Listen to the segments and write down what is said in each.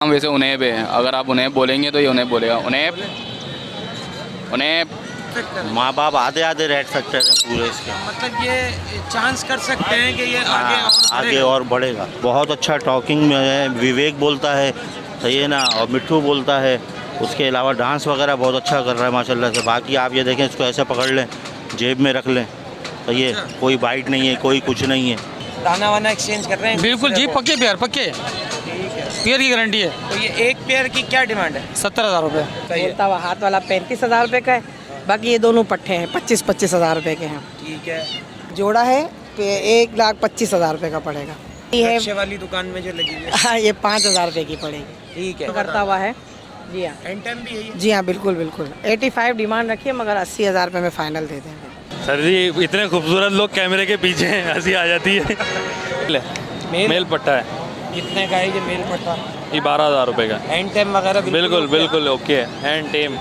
हम वैसे उन्हें है, अगर आप उन्हें बोलेंगे तो ये उन्हें बोलेगा। उन्हें माँ बाप आधे आधे रेड फैक्टर हैं पूरे इसके। मतलब ये चांस कर सकते हैं कि ये आगे और बढ़ेगा। बहुत अच्छा टॉकिंग में है, विवेक बोलता है, सही है ना, और मिट्ठू बोलता है। उसके अलावा डांस वगैरह बहुत अच्छा कर रहा है माशाल्लाह से। बाकी आप ये देखें, इसको ऐसे पकड़ लें, जेब में रख लें, तो ये कोई बाइट नहीं है, कोई कुछ नहीं है। दाना वाना एक्सचेंज कर रहे हैं? बिल्कुल जी, पक्के पेयर, पक्के पेयर की गारंटी है। तो ये एक पेयर की क्या डिमांड है? 70,000 रुपये। बोलता हुआ हाथ वाला 35,000 रुपये का है, बाकी ये दोनों पट्टे हैं 25,000 रुपये के हैं। ठीक है। जोड़ा है 1,25,000 रुपये का पड़ेगा। ये नक्शे वाली दुकान में जो लगी हुई है, हाँ, ये 5,000 रुपये की पड़ेगी। ठीक है। करता हुआ है जी हाँ। एंटेम भी है ये? जी हाँ, बिल्कुल बिल्कुल। 85 डिमांड रखिए, मगर 80,000 रुपये में फाइनल दे देंगे। सर जी इतने खूबसूरत लोग कैमरे के पीछे हैं, हंसी आ जाती है। मेल पट्टा है। कितने का है ये मेल पट्टा? ये 12,000 रुपये का। एंटेम वगैरह बिल्कुल बिल्कुल ओके है, हैंड टेम।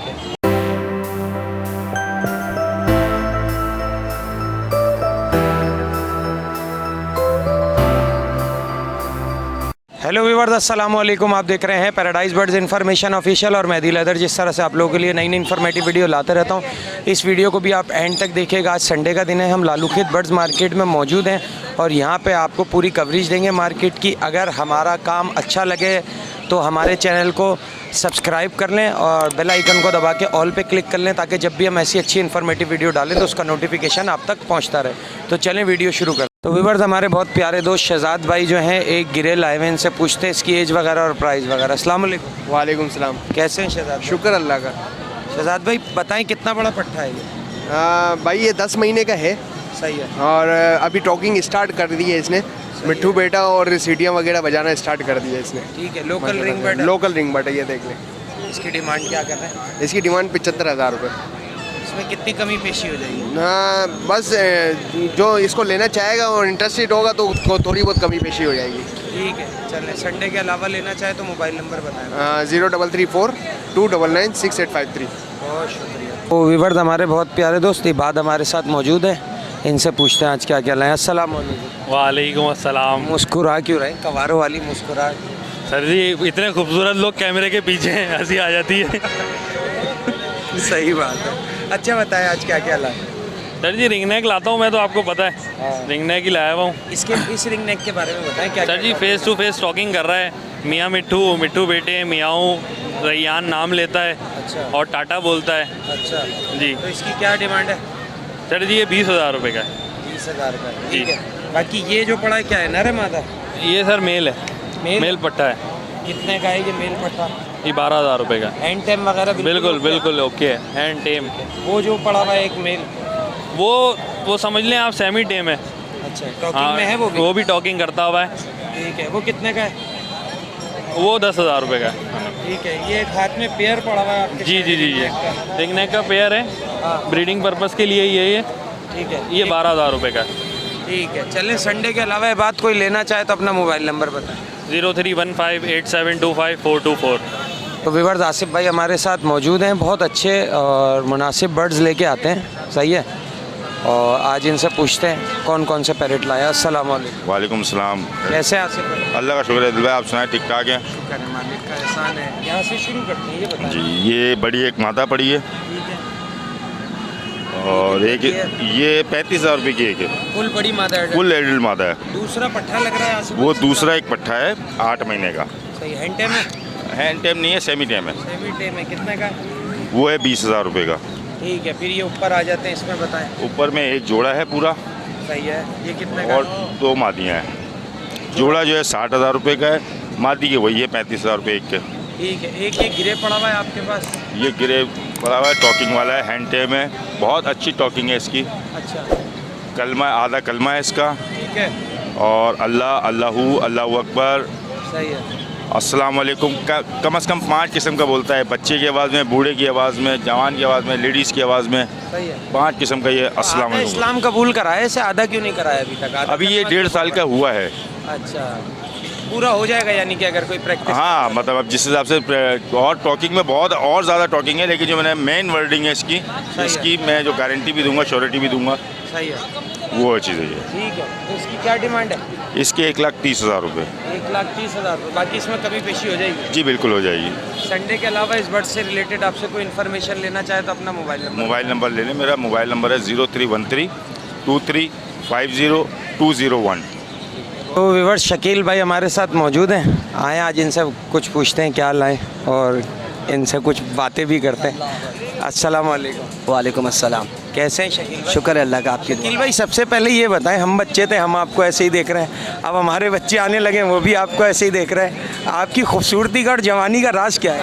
हेलो व्यूअर्स, अस्सलाम वालेकुम। आप देख रहे हैं पैराडाइज बर्ड्स इन्फॉर्मेशन ऑफिशियल और मेहदी लेदर। जिस तरह से आप लोगों के लिए नई नई इन्फॉर्मेटिव वीडियो लाते रहता हूं, इस वीडियो को भी आप एंड तक देखिएगा। आज संडे का दिन है, हम लालू खेत बर्ड्स मार्केट में मौजूद हैं और यहां पे आपको पूरी कवरेज देंगे मार्केट की। अगर हमारा काम अच्छा लगे तो हमारे चैनल को सब्सक्राइब कर लें और बेल आइकन को दबा के ऑल पे क्लिक कर लें, ताकि जब भी हम ऐसी अच्छी इन्फॉर्मेटिव वीडियो डालें तो उसका नोटिफिकेशन आप तक पहुंचता रहे। तो चलें वीडियो शुरू करें। तो व्यूअर्स, हमारे बहुत प्यारे दोस्त शहजाद भाई जो हैं, एक गिरे लाए हुए, इनसे पूछते हैं इसकी एज वगैरह और प्राइस वगैरह। अस्सलाम वालेकुम। वालेकुम सलाम। कैसे हैं शहजाद? शुक्र अल्लाह का। शहजाद भाई बताएं कितना बड़ा पट्टा है ये? भाई ये 10 महीने का है। सही है। और अभी टॉकिंग स्टार्ट कर दी है इसने। मिट्ठू बेटा और सीटियाँ वगैरह बजाना स्टार्ट कर दिया इसने। ठीक है। Local ring bird? Local ring bird है, ये देख लें। इसकी डिमांड क्या कर रहे हैं? इसकी डिमांड 75,000 रुपये। इसमें कितनी कमी पेशी हो जाएगी? हाँ, बस जो इसको लेना चाहेगा और इंटरेस्टेड होगा तो उसको थोड़ी बहुत कमी पेशी हो जाएगी। ठीक है, चलें। संडे के अलावा लेना चाहे तो मोबाइल नंबर बताएं। 0334 299 6853। बहुत शुक्रिया। तो व्यूअर्स, हमारे बहुत प्यारे दोस्त इबाद हमारे साथ मौजूद हैं, इनसे पूछते हैं आज क्या क्या लाए। अस्सलाम वालेकुम। वालेकुम अस्सलाम। मुस्कुरा क्यों रहे? कवारों वाली मुस्कुरा। सर जी इतने खूबसूरत लोग कैमरे के पीछे हैं, हंसी आ जाती है। सही बात है। अच्छा बताएं आज क्या क्या लाए? सर जी रिंग नेक लाता हूँ मैं, तो आपको पता है रिंग नेक ही लाया हुआ हूँ। इस रिंग नेक के बारे में बताएं क्या। Sir ji face to face talking कर रहा है। मियाँ मिट्ठू, मिट्ठू बेटे, मियाँ रैयान नाम लेता है। अच्छा। और टाटा बोलता है। अच्छा जी। तो इसकी क्या डिमांड है? सर जी ये 20,000 रुपये का है। 20,000 का। जी। ठीक है। बाकी ये जो पड़ा है क्या है, नर है मादा? ये सर मेल है। मेल पट्टा है। कितने का है ये मेल पट्टा? ये 12,000 रुपये का। हैंड टेम वगैरह? बिल्कुल बिल्कुल ओके है, हैंड टेम। वो जो पड़ा हुआ है एक मेल, वो समझ लें आप सेमी टेम है। अच्छा, टॉकिंग में है वो भी? वो भी टॉकिंग करता हुआ है। ठीक है। वो कितने का है? वो 10,000 रुपये का है। ठीक है। ये एक हाथ में पेयर पड़ा हुआ है आपके? जी जी जी जी, रिंग नेक का पेयर है, हाँ। ब्रीडिंग पर्पस के लिए ये ठीक है। ये 12,000 रुपये का। ठीक है। चलें, संडे के अलावा ये बात कोई लेना चाहे तो अपना मोबाइल नंबर बताएं। 03158725 तो व्यूअर्स, आसिफ भाई हमारे साथ मौजूद हैं, बहुत अच्छे और मुनासिब बर्ड्स लेके आते हैं, सही है। और आज इनसे पूछते हैं कौन कौन से पैरेट लाए। अस्सलाम वालेकुम। वालेकुम सलाम। कैसे हैं आसिफ भाई? अल्लाह का शुक्र है दिल भाई, आप सुनाए ठीक ठाक हैं? शुक्र है, मालिक का एहसान है। यहाँ से शुरू करते हैं, ये बताएं। जी, ये बड़ी एक मादा पड़ी है ठीक है। और एक ये 35,000 रुपये की एक है। फुल बड़ी मादा है? फुल एडल्ट मादा है। दूसरा पट्ठा लग रहा है आसिफ वो भाई? दूसरा एक पट्ठा है 8 महीने का। सही। हैंड टेम है? हैंड टेम नहीं है, सेमी टेम है। सेमी टेम है। कितने का? वो है 20,000 रुपये का। ठीक है। फिर ये ऊपर आ जाते हैं, इसमें बताएं। ऊपर में एक जोड़ा है पूरा सही है। ये कितने का? और 2 मादियाँ हैं। जोड़ा जो है 60,000 रुपये का है, मादी के वही है 35,000 रुपये एक के। ठीक है। एक ये गिरे पड़ा हुआ है आपके पास? ये गिरे पड़ा हुआ है, टॉकिंग वाला है, हैंड टेम है, बहुत अच्छी टॉकिंग है इसकी। अच्छा। कलमा आधा कलमा है इसका। ठीक है। और अल्लाह अल्लाहू अल्लाहू अकबर सही है। अस्सलाम वालेकुम का कम से कम 5 किस्म का बोलता है। बच्चे की आवाज़ में, बूढ़े की आवाज़ में, जवान की आवाज़ में, लेडीज़ की आवाज़ में, सही है। 5 किस्म का ये अस्सलाम आपने वालेकुम। इस्लाम कबूल कराया, इसे आधा क्यों नहीं कराया अभी तक? आधा अभी ये करना 1.5 साल का हुआ है। अच्छा, पूरा हो जाएगा यानी कि अगर कोई प्रैक्टिस? हाँ, मतलब अब जिस हिसाब से और टॉकिंग में बहुत और ज़्यादा टॉकिंग है, लेकिन जो मैंने मेन वर्डिंग है इसकी मैं जो गारंटी भी दूंगा, श्योरिटी भी दूंगा, सही है। वो चीज़ है ये। ठीक है। तो इसकी क्या डिमांड है? इसके 1,30,000 रुपये। 1,30,000 रुपये, बाकी इसमें कमी पेशी हो जाएगी? जी बिल्कुल हो जाएगी। संडे के अलावा इस बर्ड से रिलेटेड आपसे कोई इन्फॉर्मेशन लेना चाहे तो अपना मोबाइल नंबर ले लें। मेरा मोबाइल नंबर है 03132350 तो व्यूअर्स शकील भाई हमारे साथ मौजूद हैं, आए आज इनसे कुछ पूछते हैं क्या लाएं और इनसे कुछ बातें भी करते हैं। अस्सलाम वालेकुम। वालेकुम अस्सलाम। कैसे हैं शकील भाई? शुक्र है अल्लाह का। आपके शकील भाई सबसे पहले ये बताएं, हम बच्चे थे हम आपको ऐसे ही देख रहे हैं, अब हमारे बच्चे आने लगे वो भी आपको ऐसे ही देख रहे हैं, आपकी खूबसूरती का और जवानी का राज क्या है?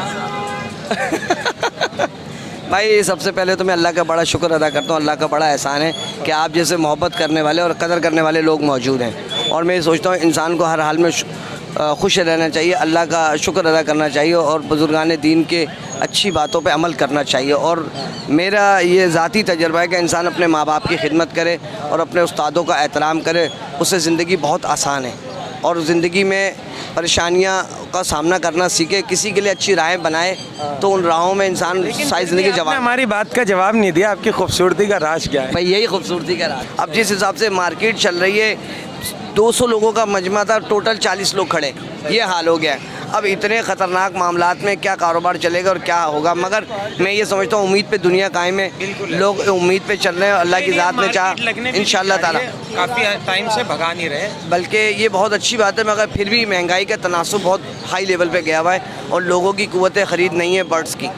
भाई सबसे पहले तो मैं अल्लाह का बड़ा शुक्र अदा करता हूँ, अल्लाह का बड़ा एहसान है कि आप जैसे मोहब्बत करने वाले और कदर करने वाले लोग मौजूद हैं। और मैं सोचता हूँ इंसान को हर हाल में खुश रहना चाहिए, अल्लाह का शुक्र अदा करना चाहिए और बुजुर्गान दीन के अच्छी बातों पे अमल करना चाहिए। और मेरा ये ज़ाती तजर्बा है कि इंसान अपने माँ बाप की खिदमत करे और अपने उस्तादों का एहतराम करे, उससे ज़िंदगी बहुत आसान है। और ज़िंदगी में परेशानियाँ का सामना करना सीखे, किसी के लिए अच्छी राहें बनाए तो उन राहों में इंसान सारी ज़िंदगी जवाब। हमारी बात का जवाब नहीं दिया, आपकी खूबसूरती का राज क्या है? भाई यही खूबसूरती का राज। अब जिस हिसाब से मार्केट चल रही है, 200 लोगों का मजमा था, टोटल 40 लोग खड़े, ये हाल हो गया है। अब इतने ख़तरनाक मामलात में क्या कारोबार चलेगा और क्या होगा, मगर मैं ये समझता हूँ उम्मीद पे दुनिया कायम है, लोग उम्मीद पे चल रहे हैं, अल्लाह की ज़ात में चाह इंशाअल्लाह ताला। काफ़ी टाइम से भगा नहीं रहे, बल्कि ये बहुत अच्छी बात है, मगर फिर भी महंगाई का तनासुब बहुत हाई लेवल पे गया हुआ है और लोगों की कुव्वत ख़रीद नहीं है बर्ड्स की।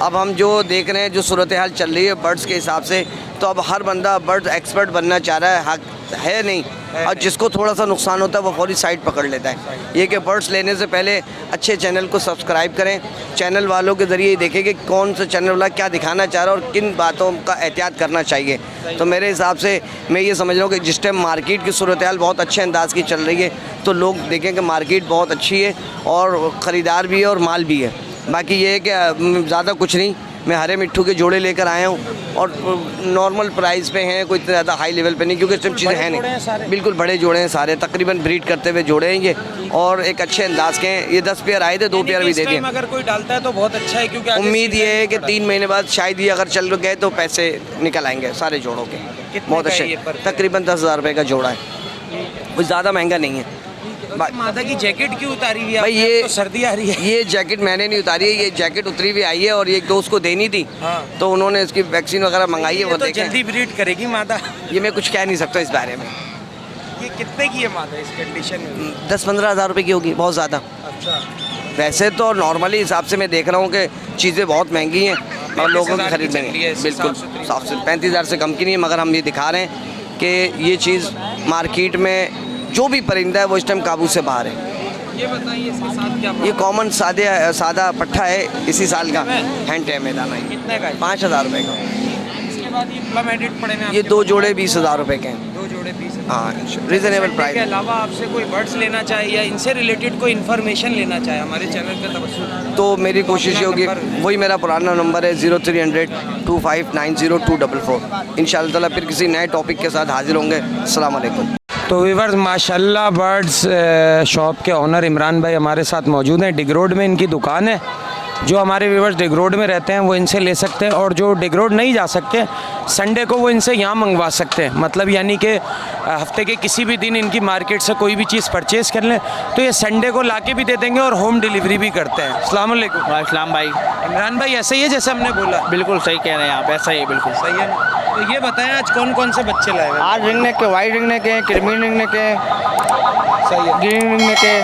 अब हम जो देख रहे हैं, जो सूरत हाल चल रही है बर्ड्स के हिसाब से, तो अब हर बंदा बर्ड एक्सपर्ट बनना चाह रहा है, हक है नहीं, और जिसको थोड़ा सा नुकसान होता है वो फौरी साइड पकड़ लेता है। ये कि बर्ड्स लेने से पहले अच्छे चैनल को सब्सक्राइब करें, चैनल वालों के ज़रिए देखें कि कौन सा चैनल वाला क्या दिखाना चाह रहा है और किन बातों का एहतियात करना चाहिए। तो मेरे हिसाब से मैं ये समझ रहा हूँ कि जिस टाइम मार्केट की सूरत हाल बहुत अच्छे अंदाज़ की चल रही है, तो लोग देखें कि मार्केट बहुत अच्छी है और ख़रीदार भी है और माल भी है। बाकी ये है कि ज़्यादा कुछ नहीं, मैं हरे मिट्ठू के जोड़े लेकर आया हूँ और नॉर्मल प्राइस पे हैं, कोई इतना ज़्यादा हाई लेवल पे नहीं, क्योंकि सब चीज़ें हैं नहीं, बिल्कुल बड़े जोड़े हैं सारे, तकरीबन ब्रीड करते हुए जोड़े हैं ये और एक अच्छे अंदाज के हैं। ये 10 पेयर आए थे, 2 पेयर भी दे दिए। अगर कोई डालता है तो बहुत अच्छा है, क्योंकि उम्मीद ये है कि 3 महीने बाद शायद ये अगर चल गए तो पैसे निकल आएंगे सारे जोड़ों के, बहुत अच्छे। तकरीबन 10,000 रुपये का जोड़ा है, कुछ ज़्यादा महंगा नहीं है। मादा की जैकेट क्यों उतारी हुई है भाई? ये तो सर्दी आ रही है। ये जैकेट मैंने नहीं उतारी है, ये जैकेट उतरी हुई आई है और एक दोस्त को देनी थी, तो उन्होंने इसकी वैक्सीन वगैरह मंगाई है, वो तो जल्दी ब्रीड करेगी मादा। ये मैं कुछ कह नहीं सकता इस बारे में। ये कितने की है मादा इस कंडीशन में? 10-15 हज़ार रुपये की होगी, बहुत ज़्यादा। अच्छा, वैसे तो नॉर्मली हिसाब से मैं देख रहा हूँ कि चीज़ें बहुत महंगी हैं और लोगों की खरीद नहीं है, बिल्कुल 35,000 से कम की नहीं है। मगर हम ये दिखा रहे हैं कि ये चीज़ मार्केट में जो भी परिंदा है वो इस टाइम काबू से बाहर है। ये बताइए इसके साथ क्या? ये कॉमन सादा पट्ठा है, इसी साल का हैंड टैम है दाना। कितने का है? 5,000 रुपये का। इसके बाद ये प्लम एडिट पड़े हैं ये 2 जोड़े 20,000 रुपये के हैं। 2 जोड़े 20,000। हाँ, रीज़नेबल प्राइस। के अलावा आपसे कोई बर्ड्स लेना चाहे या इनसे रिलेटेड कोई इन्फॉर्मेशन लेना चाहे हमारे चैनल पे तवज्जो, तो मेरी कोशिश ये होगी, वही मेरा पुराना नंबर है 0300-2590-244। इंशाअल्लाह ताला फिर किसी नए टॉपिक के साथ हाजिर होंगे। अस्सलाम वालेकुम। तो व्यूअर्स माशाल्लाह बर्ड्स शॉप के ओनर इमरान भाई हमारे साथ मौजूद हैं। डिग रोड में इनकी दुकान है, जो हमारे व्यूअर्स डिग रोड में रहते हैं वो इनसे ले सकते हैं, और जो डिग रोड नहीं जा सकते संडे को वो इनसे यहाँ मंगवा सकते हैं। मतलब यानी कि हफ्ते के किसी भी दिन इनकी मार्केट से कोई भी चीज़ परचेज़ कर लें तो ये संडे को लाके भी दे देंगे और होम डिलीवरी भी करते हैं। अस्सलाम वालेकुम। वालेकुम भाई। इमरान भाई ऐसा ही है जैसे हमने बोला? बिल्कुल सही कह रहे हैं आप, ऐसा ही है, बिल्कुल सही है। तो ये बताएं आज कौन कौन से बच्चे लाए हैं? आज रिंग नेक के, वाइट रिंग नेक के, क्रीमी रिंग नेक के, सही है, ग्रीन रिंग नेक के।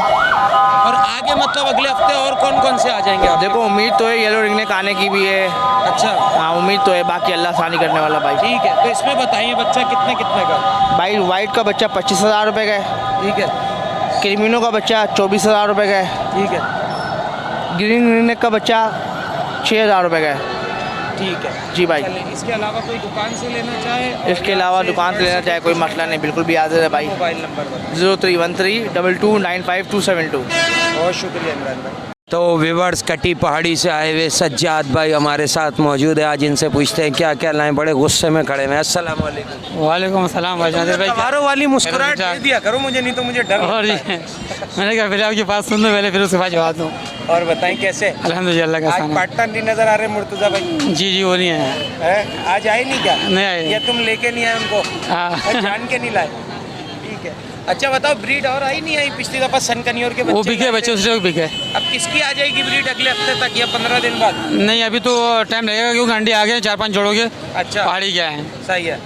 और आगे मतलब अगले हफ्ते और कौन कौन से आ जाएंगे आप? देखो उम्मीद तो है येलो रिंग नेक आने की भी है। अच्छा, हाँ उम्मीद तो है, बाकी अल्लाह आसानी करने वाला भाई। ठीक है। तो इसमें बताइए बच्चा कितने कितने का? भाई वाइट का बच्चा 25,000 रुपये का है। ठीक है। क्रीमिनो का बच्चा 24,000 रुपये का है। ठीक है। ग्रीन रिंग नेक का बच्चा 6,000 रुपये का है। ठीक है जी भाई। इसके अलावा कोई दुकान से लेना चाहे? इसके अलावा दुकान से लेना चाहे कोई मसला नहीं, बिल्कुल भी हाजिर है भाई। मोबाइल नंबर 0313229527 बहुत शुक्रिया इमरान भाई। तो व्यूअर्स कटी पहाड़ी से आए हुए सज्जाद भाई हमारे साथ मौजूद है, आज इनसे पूछते हैं क्या क्या लाएं, बड़े गुस्से में खड़े हैं। अस्सलाम वालेकुम। वालेकुम अस्सलाम भाई। सवारों वाली मुस्कुराहट दे दिया करो मुझे, नहीं तो मुझे डर और लगता है। मैंने कहा पहले आपकी बात सुन लो, पहले फिर उसके बाद जवाब दूँ। और बताएं कैसे? अल्हम्दुलिल्लाह का आज एहसान है। पार्टनर नहीं नजर आ रहे मुर्तजा भाई? जी जी वो नहीं है। हैं? आज आए नहीं क्या? नहीं आए। या तुम लेके नहीं आए उनको? हाँ। जान के नहीं लाए? ठीक है। अच्छा बताओ, ब्रीड और आई नहीं आई पिछली दफा सनकनियोर के वो बच्चे बिके लाए बच्चे थे? उससे बिके। अब किसकी आ जाएगी ब्रीड अगले हफ्ते तक या 15 दिन बाद? नहीं अभी तो टाइम लगेगा क्योंकि अंडे आ गए 4-5 जोड़ों के। अच्छा पहाड़ी के आए हैं। सही है।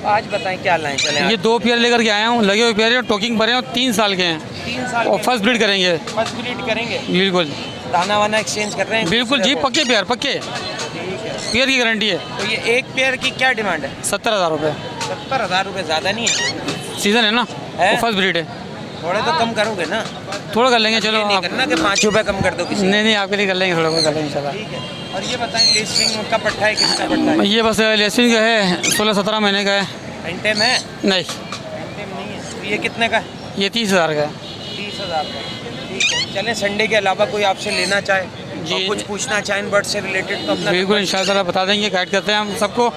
आज बताएं क्या लाएं, चले ये 2 पेयर लेकर के आया हूँ, लगे हुए पेयर हैं, टोकिंग भरे हैं और 3 साल के हैं 3 साल और फर्स्ट ब्रीड करेंगे। फर्स्ट ब्रीड करेंगे, बिल्कुल दाना वाना एक्सचेंज कर रहे हैं? बिल्कुल जी, पक्के पेयर पक्के पेयर की गारंटी है। तो ये एक पेयर की क्या डिमांड है? 70,000 रुपये। 70,000 रुपये ज़्यादा नहीं है? सीजन है ना, है? वो फर्स्ट ब्रीड है। थोड़े तो कम करोगे ना? थोड़ा कर लेंगे चलो। ये नहीं आप करना कि 5 रुपये कम कर दो किसी नहीं नहीं आपके लिए कर लेंगे, थोड़ा बहुत कर लेंगे इंशाल्लाह। ठीक है। और ये बताएं लेसविंग का पट्टा है, किसका पट्टा है? ये बस लेसिन का है, 16-17 महीने का है। एंटेम है? नहीं एंटेम नहीं है। तो ये कितने का है? ये 30,000 का है। 30,000 का। ठीक है। चलें, संडे के अलावा कोई आपसे लेना चाहे जी। और कुछ पूछना चाहें बर्ड से रिलेटेड तो अपना बिल्कुल इंशाल्लाह बता देंगे, गाइड करते हैं हम सबको।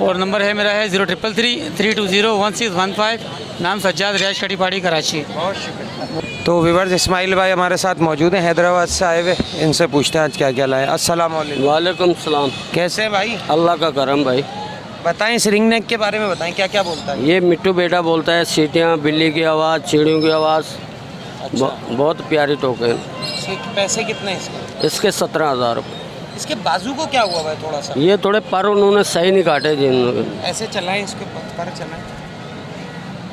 और नंबर है मेरा है 0333-320-1615। नाम सज्जाद, रियाज कटी पहाड़ी कराची। बहुत शुक्रिया। तो व्यूअर्स, इस्माइल भाई हमारे साथ मौजूद हैं, हैदराबाद से आए हुए। इनसे पूछते हैं आज क्या क्या लाए। अस्सलाम वालेकुम। वालेकुम सलाम। कैसे हैं भाई? अल्लाह का करम भाई। बताएं इस रिंग नेक के बारे में बताएं, क्या क्या बोलता है? ये मिट्टू बेटा बोलता है, सीटियाँ, बिल्ली की आवाज़, चिड़ियों की आवाज़। अच्छा। बहुत प्यारी टोके हैं। इसके पैसे कितने हैं इसके? इसके 17,000 रुपये। इसके बाजू को क्या हुआ भाई? थोड़ा सा ये थोड़े पर उन्होंने सही नहीं काटे जिन। ऐसे चलाएं, इसके पर चलाएं।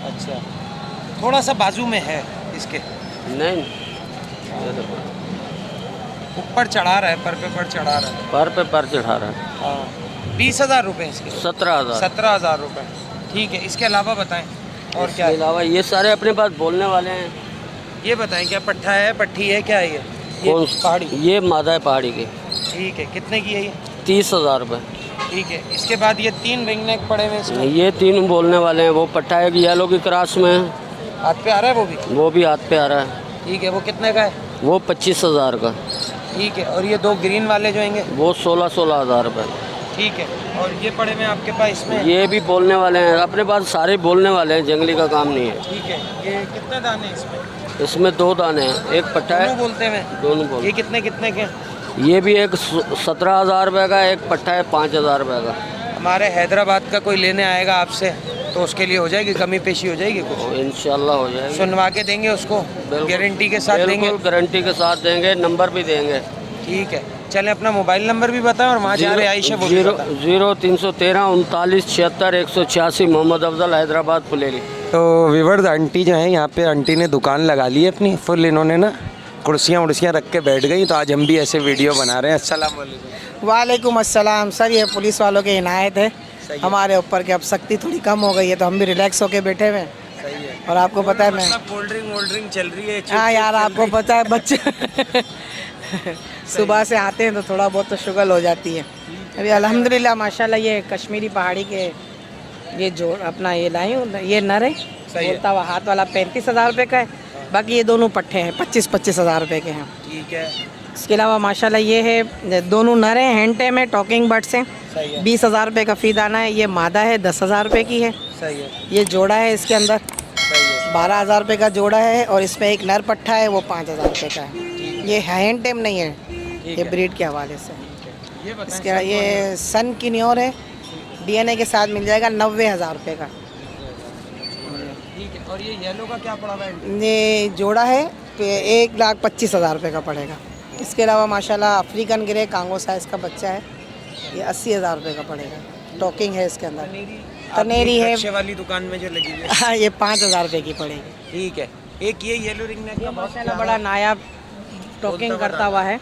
अच्छा, थोड़ा सा बाजू में है इसके, नहीं ऊपर चढ़ा रहा है, पर पे पर चढ़ा रहा है। पर पे पर चढ़ा रहा है। हाँ। 20,000 रुपये इसके? 17,000। 17,000 रुपये। ठीक है। इसके अलावा बताएं और क्या इसके है? अलावा ये सारे अपने पास बोलने वाले हैं। ये बताएं, क्या पट्ठा है, पट्टी है, क्या है ये? कौन पहाड़ी? ये मादा है पहाड़ी की। ठीक है। कितने की है ये? 30,000 रुपये। ठीक है। इसके बाद ये 3 रिंग नेक पड़े हुए हैं इसमें। ये 3 बोलने वाले हैं। वो पट्टा है कि येलो की क्रॉस में है, हाथ पे आ रहा है वो भी? वो भी हाथ पे आ रहा है। ठीक है। वो कितने का है? वो 25,000 का। ठीक है। और ये 2 ग्रीन वाले जो होंगे? वो 16,000 रुपये। ठीक है। और ये पड़े हुए हैं आपके पास इसमें? ये भी बोलने वाले हैं, अपने पास सारे बोलने वाले हैं, जंगली का काम नहीं है। ठीक है। ये कितने दाने हैं इसमें? इसमें 2 दाने हैं, एक पट्टा दोनों है। बोलते हैं? दोनों बोल। ये कितने कितने के हैं? ये भी एक 17,000 रुपये का, एक पट्टा है 5,000 रुपये का। हमारे हैदराबाद का कोई लेने आएगा आपसे तो उसके लिए हो जाएगी, कमी पेशी हो जाएगी कुछ? इंशाल्लाह हो जाएगा। सुनवा के देंगे उसको, गारंटी के साथ देंगे? गारंटी के साथ देंगे, नंबर भी देंगे। ठीक है। चलें, अपना मोबाइल नंबर भी बताएं और वहाँ जा रहे आयशा वो भी बताएं। 0313 39 76 186। मोहम्मद अफजल, हैदराबाद फुलेरी। तो व्यूअर्स, आंटी जो है यहाँ पे, आंटी ने दुकान लगा ली है अपनी फुल। इन्होंने ना कुर्सियाँ उर्सियाँ रख के बैठ गई, तो आज हम भी ऐसे वीडियो बना रहे हैं। अस्सलाम वालेकुम। वालेकुम अस्सलाम। सर ये पुलिस वालों के इनायत है हमारे ऊपर कि अब सख्ती थोड़ी कम हो गई है, तो हम भी रिलैक्स होके बैठे हुए हैं। सही है। और आपको पता है मैं, कोल्ड ड्रिंक चल रही है? हाँ यार, आपको पता है बच्चे सुबह से आते हैं तो थोड़ा बहुत तो शुगल हो जाती है। अभी अल्हम्दुलिल्लाह माशाल्लाह ये कश्मीरी पहाड़ी के ये जो अपना ये लाई हूँ, ये नर है बोलता हुआ हाथ वाला 35,000 रुपये का है। बाकी ये दोनों पट्टे हैं 25-25 हज़ार रुपये के हैं। ठीक है। इसके अलावा माशाल्लाह ये है, दोनों नर हैं, हैंड टेम है, टॉकिंग बर्ड्स हैं। 20,000 रुपये का फी दाना है। ये मादा है, 10,000 रुपये की है। सही है। ये जोड़ा है, इसके अंदर 12,000 रुपये का जोड़ा है। और इसमें एक नर पट्टा है, वो 5,000 रुपये का है। ये हैंड टेम नहीं है, ये ब्रीड के हवाले से। इसके ये सन की न्योर है, DNA के साथ मिल जाएगा 90,000 रुपये का। ठीक है। और ये येलो का क्या पड़ा हुआ है? ये जोड़ा है तो 1,25,000 रुपये का पड़ेगा। इसके अलावा माशाल्लाह अफ्रीकन ग्रे कांगो साइज़ का बच्चा है, ये 80,000 रुपये का पड़ेगा। टॉकिंग है इसके अंदर, तनेरी है। रिक्शे वाली दुकान में जो लगी हुई है? हाँ, ये 5,000 रुपये की पड़ेगी। ठीक है। एक ये येलो रिंग नेक का माशाल्लाह बड़ा नायाब टॉकिंग करता हुआ है।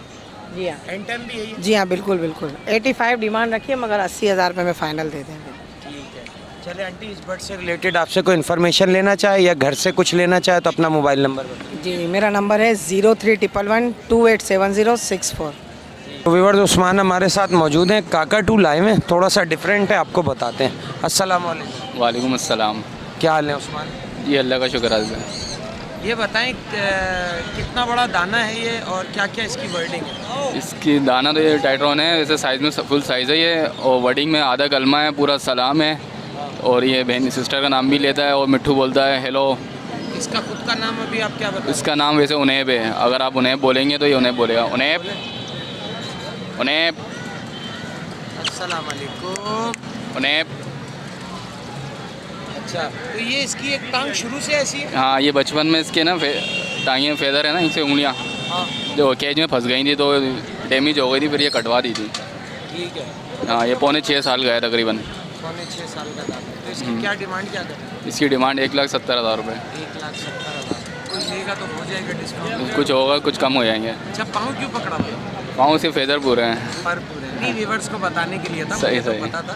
जी हाँ, एंटेम भी है ये? जी हाँ, बिल्कुल बिल्कुल। 85 डिमांड रखिए, मगर 80,000 रुपये में फ़ाइनल दे देंगे। ठीक है। चले आंटी, इस बर्ड से रिलेटेड आपसे कोई इन्फॉर्मेशन लेना चाहे या घर से कुछ लेना चाहे तो अपना मोबाइल नंबर बताइए। जी, मेरा नंबर है 0311 287064। तो व्यूअर्स, उस्मान हमारे साथ मौजूद हैं, काकाटू लाए हैं, थोड़ा सा डिफरेंट है, आपको बताते हैं। अस्सलाम वालेकुम। वालेकुम अस्सलाम। क्या हाल है उस्मान? जी अल्लाह का शुक्र है। ये बताएं कितना बड़ा दाना है ये और क्या क्या इसकी वर्डिंग है? इसकी दाना तो ये टाइट्रॉन है, वैसे साइज़ में फुल साइज़ है ये, और वर्डिंग में आधा कलमा है, पूरा सलाम है। और ये बहन सिस्टर का नाम भी लेता है और मिट्ठू बोलता है हेलो। इसका खुद का नाम अभी आप क्या बताएं? इसका नाम वैसे उनैब है, अगर आप उनैब बोलेंगे तो ये उनैब बोलेगा। उनैब, उनैब, अस्सलाम वालेकुम। उनैब। अच्छा, तो ये इसकी एक टांग शुरू से ऐसी है? हाँ, ये बचपन में इसके ना टांगियाँ फेदर है ना, इनसे उंगलियाँ हाँ, जो केज में फंस गई थी तो डैमेज हो गई थी, फिर ये कटवा दी थी। ठीक है। हाँ, ये पौने 6 साल का है तकरीबन। पौने 6 साल का था, तो इसकी क्या डिमांड क्या कर? इसकी डिमांड 1,70,000 रुपये। 1,70,000। कोई लेगा तो हो जाएगा डिस्काउंट? कुछ होगा, कुछ कम हो जाएंगे। अच्छा, पाँव क्यों पकड़ा भाई? पाँव से फेदर पूरे हैं। पर पूरे नहीं, व्यूवर्स को बताने के लिए था, सही, मुझे तो सही। पता था,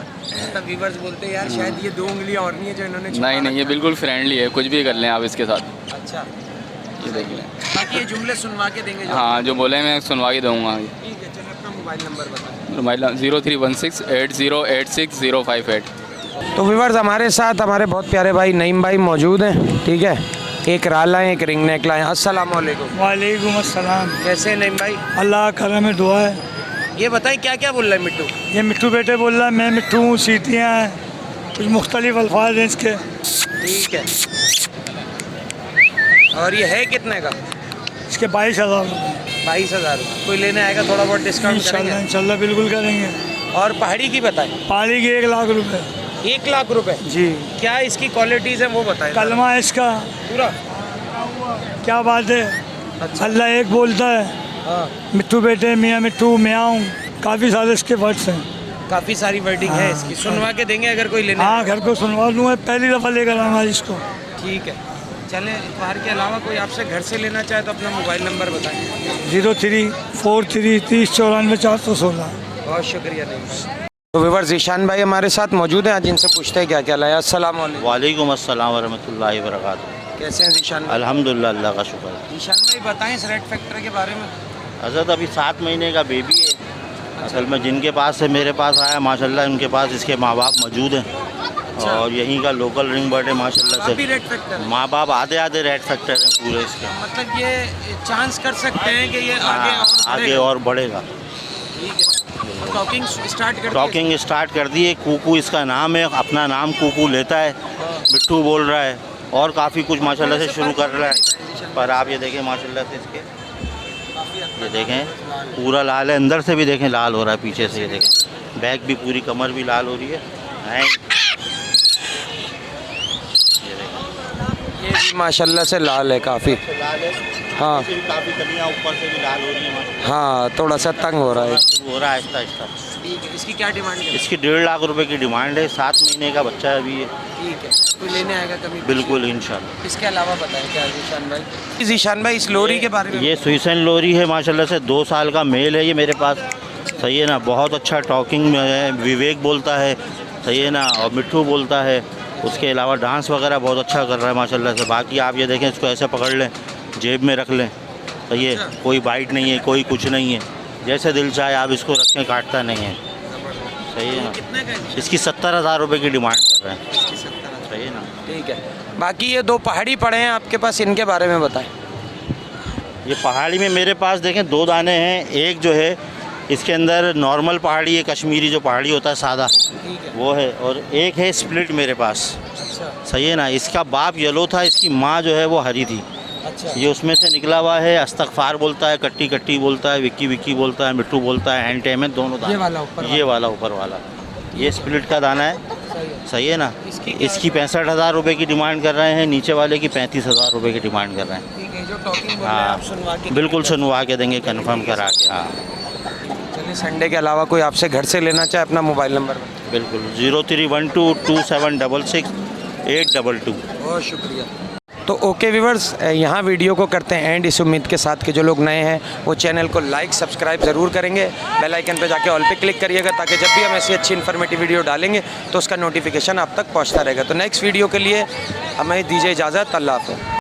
तब व्यूवर्स बोलते यार शायद ये 2 उंगलियां और नहीं है जो इन्होंने छुपा नहीं नहीं, ये रखा है। बिल्कुल फ्रेंडली है, कुछ भी कर लें आप इसके साथ। अच्छा, ये देख लें। बाकी ये जुमले सुनवा के देंगे जो? हाँ, जो बोले मैं सुनवा के दूँगा। ठीक है, चलो अपना मोबाइल नंबर बताएं। मोबाइल 0316 8086 तो व्यूवर्स हमारे साथ हमारे बहुत प्यारे भाई नईम भाई मौजूद हैं, ठीक है। एक राला है, एक रिंग नेक लाए। अस्सलाम वालेकुम। वालेकुम अस्सलाम। कैसे हैं नईम भाई? अल्लाह का करम है, दुआ है। ये बताएं क्या क्या बोल रहा है मिट्टू? ये मिट्टू बेटे बोल रहा है, मैं मिट्टू हूँ, सीटियाँ हैं, कुछ मुख्तलिफ अल्फाज हैं इसके। ठीक है। और ये है कितने का? इसके 22,000 रुपये। 22,000। कोई लेने आएगा थोड़ा बहुत डिस्काउंट करेंगे? इंशाल्लाह बिल्कुल करेंगे। और पहाड़ी की बताएं। पहाड़ी के 1 लाख रुपए। 1 लाख रुपए? जी। क्या इसकी क्वालिटीज़ हैं वो बताएं। कलमा है इसका पूरा? क्या बात है। अच्छा। अल्लाह एक बोलता है, हाँ, मिट्टू बेटे, मियाँ मिट्टू, मियाँ हूँ, काफ़ी सारे इसके वर्ड्स हैं। काफ़ी सारी वर्डिंग है इसकी। सुनवा के देंगे अगर कोई लेने? हाँ, घर को सुनवा दूँगा, पहली दफ़ा लेकर आऊँगा इसको। ठीक है, चलें। इतवार के अलावा कोई आपसे घर से लेना चाहे तो अपना मोबाइल नंबर बताएं। 0343 30 94 416। बहुत शुक्रिया नहीं भाई। तो व्यूवर्स ईशान भाई हमारे साथ मौजूद हैं, आज इनसे पूछते हैं क्या क्या लाया। अस्सलाम वालेकुम। वालेकुम अस्सलाम वरहमतुल्लाहि वबरकातुहू। कैसे हैं ईशान भाई? अल्हम्दुलिल्लाह, अल्लाह का शुक्र है। ईशान भाई बताएं इस रेड फैक्टर के बारे में। हज़रत अभी 7 महीने का बेबी है। असल में जिनके पास से मेरे पास आया माशाल्लाह, उनके पास इसके माँ बाप मौजूद हैं और यहीं का लोकल रिंग बर्ड है माशाल्लाह काफ़ी से। रेड फैक्टर है। माँ बाप आधे आधे रेड फैक्टर हैं पूरे इसके। मतलब ये चांस कर सकते हैं कि ये आगे और आगे बढ़ेगा। और बढ़ेगा। ठीक है, टॉकिंग स्टार्ट कर टॉकिंग स्टार्ट कर दी है। कूकू इसका नाम है, अपना नाम कूकू लेता है, मिट्टू बोल रहा है और काफ़ी कुछ माशाल्लाह से शुरू कर रहा है। पर आप ये देखें माशाल्लाह से इसके, ये देखें पूरा लाल है, अंदर से भी देखें लाल हो रहा है, पीछे से ये देखें बैक भी, पूरी कमर भी लाल हो रही है। ये भी माशाल्लाह से लाल है काफ़ी। लाल है। हाँ काफ़ी कलियाँ ऊपर से भी लाल हो रही है। हाँ, थोड़ा सा तंग हो रहा है। हो रहा है आहिस्ता आहिस्ता। ठीक है, इसकी क्या डिमांड है? इसकी 1.5 लाख रुपए की डिमांड है। 7 महीने का बच्चा है अभी ये। ठीक है, कोई लेने आएगा कभी? बिल्कुल इंशाल्लाह। इसके अलावा बताएं क्या ईशान भाई? ईशान भाई इस लोरी के बारे में। ये सुइसन लोरी है माशाल्लाह से, 2 साल का मेल है ये मेरे पास। सही है ना, बहुत अच्छा टॉकिंग में है, विवेक बोलता है, सही है ना, और मिट्टू बोलता है। उसके अलावा डांस वगैरह बहुत अच्छा कर रहा है माशाल्लाह से। बाकी आप ये देखें, इसको ऐसे पकड़ लें, जेब में रख लें, सही है, कोई बाइट नहीं है, कोई कुछ नहीं है, जैसे दिल चाहे आप इसको रखें, काटता नहीं है। सही है ना। कितने का है? इसकी 70,000 रुपये की डिमांड कर रहे हैं। इसकी 70,000। सही है ना। ठीक है, बाकी ये 2 पहाड़ी पड़े हैं आपके पास, इनके बारे में बताएं। ये पहाड़ी में मेरे पास देखें 2 दाने हैं। एक जो है इसके अंदर नॉर्मल पहाड़ी है, कश्मीरी जो पहाड़ी होता है सादा, वो है, और एक है स्प्लिट मेरे पास। सही है ना। इसका बाप येलो था, इसकी माँ जो है वो हरी थी। अच्छा। ये उसमें से निकला हुआ है। अस्तगफार बोलता है, कट्टी कट्टी बोलता है, विक्की विक्की बोलता है, मिट्टू बोलता है, हैंड टेम है, दोनों दाने। ये वाला ऊपर ये वाला ऊपर वाला, ये स्प्लिट का दाना है। सही है ना। इसकी 65,000 रुपये की डिमांड कर रहे हैं। नीचे वाले की 35,000 रुपये की डिमांड कर रहे हैं। ठीक है, जो टॉकिंग बोल रहे हैं आप सुनवा के बिल्कुल सुनवा के देंगे, कंफर्म करा के। हाँ चलिए, संडे के अलावा कोई आपसे घर से लेना चाहे अपना मोबाइल नंबर बताएं। बिल्कुल 0312 2766 822। बहुत शुक्रिया। तो ओके व्यूवर्स, यहाँ वीडियो को करते हैं एंड, इस उम्मीद के साथ कि जो लोग नए हैं वो चैनल को लाइक सब्सक्राइब ज़रूर करेंगे। बेल आइकन पे जाके ऑल पे क्लिक करिएगा ताकि जब भी हम ऐसी अच्छी इन्फॉर्मेटिव वीडियो डालेंगे तो उसका नोटिफिकेशन आप तक पहुँचता रहेगा। तो नेक्स्ट वीडियो के लिए हमें दीजिए इजाज़त। अल्लाह हाफ़िज़।